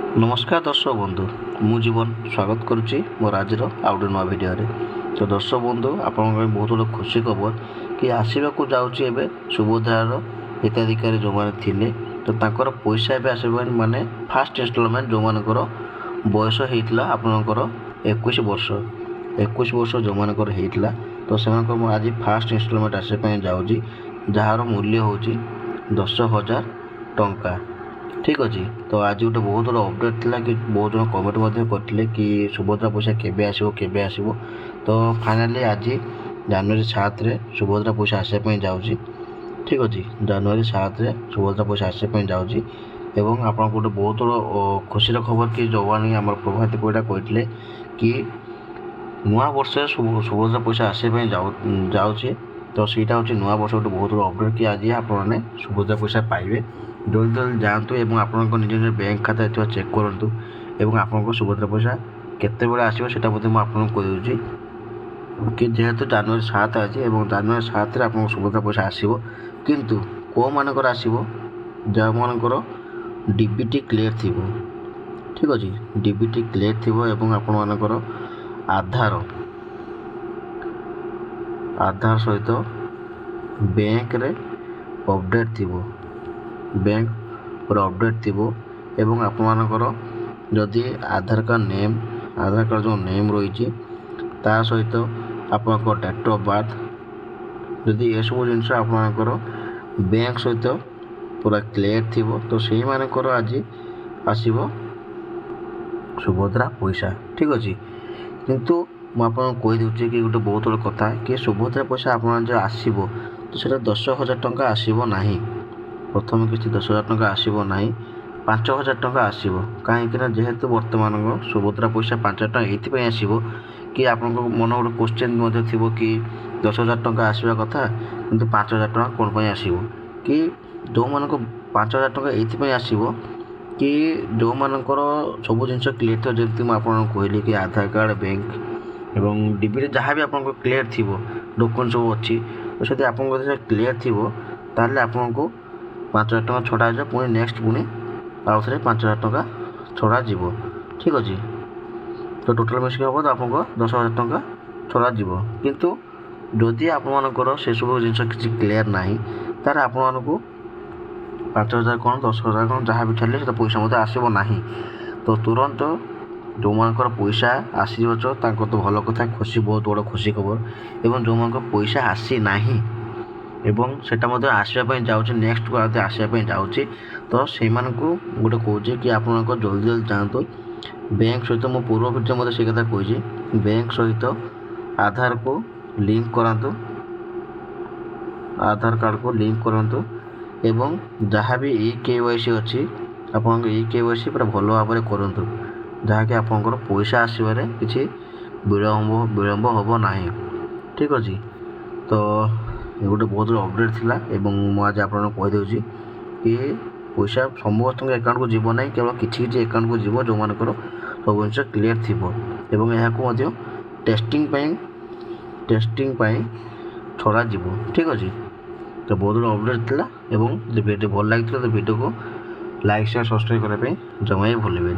नमस्कार दर्शक बंधु मु जीवन स्वागत करुच्ची मोर आज आउ गोटे नुआ भिडियो तो दर्शक बंधु आप बहुत बड़ा खुशी खबर कि आसवाक जाऊँगी सुभद्रार हिताधिकारी जो मैंने थे तो तांकर पैसा एवं आसवा माने फास्ट इन्स्टॉलमेंट जो मानकर बयस होता आपणकर 21 वर्ष जो मानकर होता तो से आज फास्ट इन्स्टॉलमेंट आसपा जाऊँगी जार मूल्य हूँ 10,000 टंका। ठीक अच्छे तो आज गोटे बहुत बड़ा अपडेट थिला कि बहुत जन कमेंट करते कि सुभद्रा पैसा केबे आसो तो फाइनाली आज जनवरी 7 रे सुभद्रा पैसा आसपा जाऊँगी। ठीक अच्छे जनवरी 7 रे सुभद्रा पैसा आसपा जाऊँगी एवं आप गोटे बहुत बड़ा खुशी खबर कि जो आम प्रभात पैसा कहते कि नुआ वर्ष सुभद्रा पैसा आसपा जाऊँचे तो सीटा हूँ नुआ वर्ष गोटे बहुत बड़ा अपडेट कि आज आपने सुभद्रा पैसा पाइबे जल्दी जल्दी जातु एवं आप निज निज बैंक खाता चेक करूँ एवं आपको सुभद्रा पैसा केते बेले आसो से मुझे आपको कही कि जेहेतु जनवरी 7 आज और जनवरी 7 रे आपको सुभद्रा पैसा आसो किंतु कौ मानकर आसो जो मानकर डीबीटी क्लियर थी। ठीक अच्छे डीबीटी क्लियर थी एवं आपण मानकर आधार सहित बैंक रे अपडेट थी बैंक पर अपडेट थी एवं आप मानकर जदि आधार कार्ड जो नेम रही ता सहित आप डेट ऑफ बर्थ जदि ये सब जिन आपर बैंक सहित पूरा क्लियर थी तो से मानकर आज आसो सुभद्रा पैसा। ठीक अच्छे किंतु मुझे कहीदे कि गोटे बहुत बड़ा कथा कि सुभद्रा पैसा आप आसो तो सीटा 10,000 टंका आसो ना प्रथम किस्ती 10,000 टंका आसो ना 5,000 टंका आसो कहीं जेहेतु बर्तमान सुभद्रा पैसा 5,000 टंका ये आसो कि आप मन गोटे क्वेश्चन थी कि 10,000 टंका आसवा कथा किंतु 5,000 टंका कौन पर आसो कि जो मान 5,000 टंका ये आसो कि जो मानकर सब जिन क्लियर थी जमी मुझे कहली कि आधार कार्ड बैंक एवं डीबीटी जहाँ भी आपको क्लियर थी डॉक्यूमेंट सब अच्छी तो से आप क्लियर थी ताल आपको 5,000 टंका छड़ा जाए पुणी नेक्स्ट पुणी आउ थे 5,000 टंका छड़ा जीव। ठीक अच्छे तो टोटाल मिसिक हम तो आपको 10,000 टंका छड़ा जीव किंतु जदि आपर से सब जिन किसी क्लियर ना तार आपको 5,000 कौन 10,000 कौन जहाँ भी छाड़े से पैसा मत आसो ना तो तुरंत जो मानकर पैसा आसी तो भल कथा खुशी बहुत बड़ा खुशी खबर एवं जो मान पैसा आसी ना एवं सेटा मध्य आसवाई जाऊँगी नेक्स्ट को आसवाई जाऊँगी तो से गोटे कहे कि आप जल्दी जल्दी जातु बैंक सहित मो पूर्व भिडियो मत से कथा कही बैंक सहित आधार को लिंक करातु आधार कार्ड को लिंक करातु एवं जहाँ भी KYC अच्छी आप KYC पूरा भल भाव में करूँ जहाँकि आपंकर पैसा आसबार किसी विलम्ब हम ना। ठीक अच्छे तो गोटे बहुत बड़ा अपडेट थिला एवं मुझे आपको कहीदे कि पैसा समस्त अकाउंट को जीव ना केवल किसी अकाउंट को जीव जो मानकर सब जिन क्लियर थी एवं यहाँ टेस्टिंग छड़ा जीव। ठीक अच्छे तो बहुत बड़ा अपडेट थिला एवं वीडियो भल लगी तो वीडियो को लाइक शेयर सब्सक्राइब करने जमा ही भूलें।